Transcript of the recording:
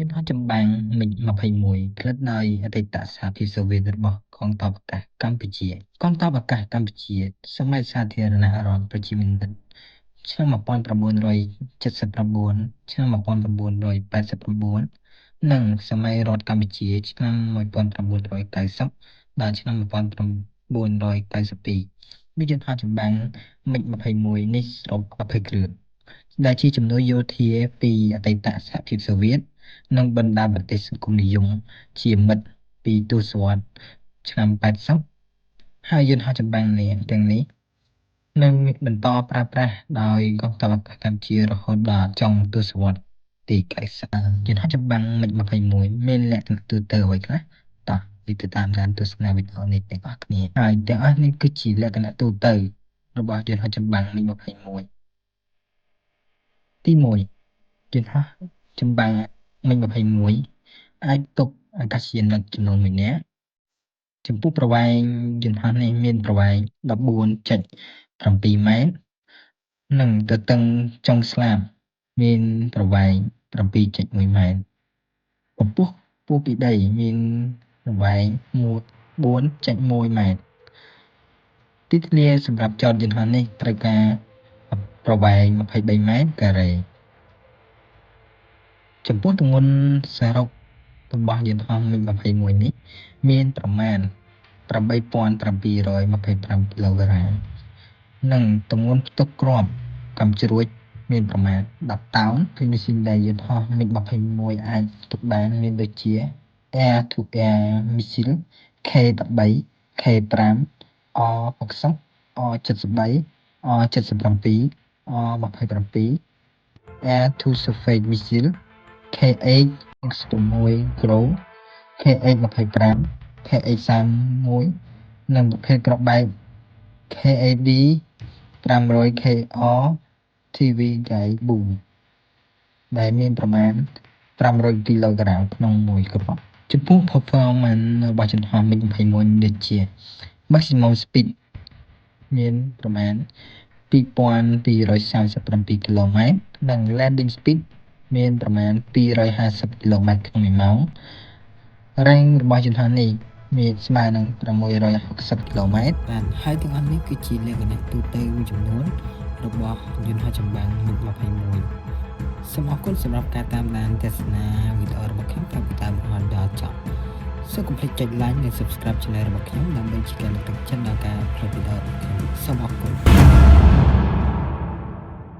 យន្តហោះចម្បាំង MiG-21 ផលិតដោយអតីតសហភាពសូវៀតរបស់កងទ័ពអាកាសកម្ពុជា កងទ័ពអាកាសកម្ពុជា សម័យសាធារណរដ្ឋប្រជាមានិត ឆ្នាំ1979 ឆ្នាំ1989 និងសម័យរដ្ឋកម្ពុជា ឆ្នាំ1990 ដល់ឆ្នាំ1992 មានយន្តហោះចម្បាំង MiG-21 នេះសរុប20គ្រឿង ដែលជាជំនួយយោធាពីអតីតសហភាពសូវៀត និងបណ្ដាប្រទេសសង្គមនិយមជាមិត្តពីទសវត្សរ៍ឆ្នាំ80 ហើយយន្តហោះចម្បាំងទាំងនេះនឹងបន្តប្រើប្រាស់ដោយកងទ័ពអាកាសកម្ពុជារហូតដល់ចុងទសវត្សរ៍ទី90 យន្តហោះចម្បាំង MiG-21 មានលក្ខណៈទូទៅអ្វីខ្លះតោះទៅតាមដានទស្សនាវីដេអូនេះទាំងអស់គ្នាហើយទាំងអស់នេះគឺជាលក្ខណៈទូទៅរបស់យន្តហោះចម្បាំង MiG-21 ទី1 យន្តហោះចម្បាំង MiG-21 អាចផ្ទុកអាកាសយានិកចំនួន1នាក់ ចំពោះប្រវែងយន្តហោះនេះមានប្រវែង 14.7 ម៉ែត្រ និងទទឹងចុងស្លាបមានប្រវែង 7.1 ម៉ែត្រ កម្ពស់ខ្ពស់ពីដីមានប្រវែង 4.1 ម៉ែត្រ ទីធ្លាសម្រាប់ចតយន្តហោះនេះត្រូវការប្រវែង 23 ម៉ែត្រការ៉េ ចំពោះទម្ងន់សរុបរបស់យន្តហោះ MiG-21 នេះមានប្រមាណ 8,725 គីឡូក្រាម និងទម្ងន់ផ្ទុកគ្រាប់កាំជ្រួចមានប្រមាណ 10 តោន ហើយម៉ាស៊ីនដែលយន្តហោះ MiG-21 អាចផ្ទុកបានមានដូចជា Air-to-Air Missile K-13, K-5, R-60, R-73, R-77, R-27, Air-to-Surface Missile K-8 16 Grow, K-8 25, K-8 31 និងប្រភេទគ្រាប់បែក KAD 500KR TVJ Boom ដែលមានប្រមាណ 500 គីឡូក្រាមក្នុងមួយគ្រាប់ ចំពោះ performance របស់យន្តហោះ MiG-21 ដូចជា maximum speed មានប្រមាណ 2,237 គីឡូម៉ែត្រ និង landing speed មានប្រមាណ 250 គីឡូម៉ែត្រក្នុង1ម៉ោង range របស់យន្តហោះនេះមានស្មើនឹង660 គីឡូម៉ែត្រ ហើយទាំងអស់នេះគឺជាលក្ខណៈទូទៅមួយចំនួនរបស់យន្តហោះចម្បាំង MiG-21 សូមអរគុណសម្រាប់ការតាមដានទស្សនាវីដេអូរបស់ខ្ញុំតាំងពីដើមរហូតដល់ចប់សូមកុំភ្លេចចុច like និង subscribe channel របស់ខ្ញុំដើម្បីជាការលើកទឹកចិត្តដល់ការអប់រំវីដេអូរបស់ខ្ញុំសូមអរគុណ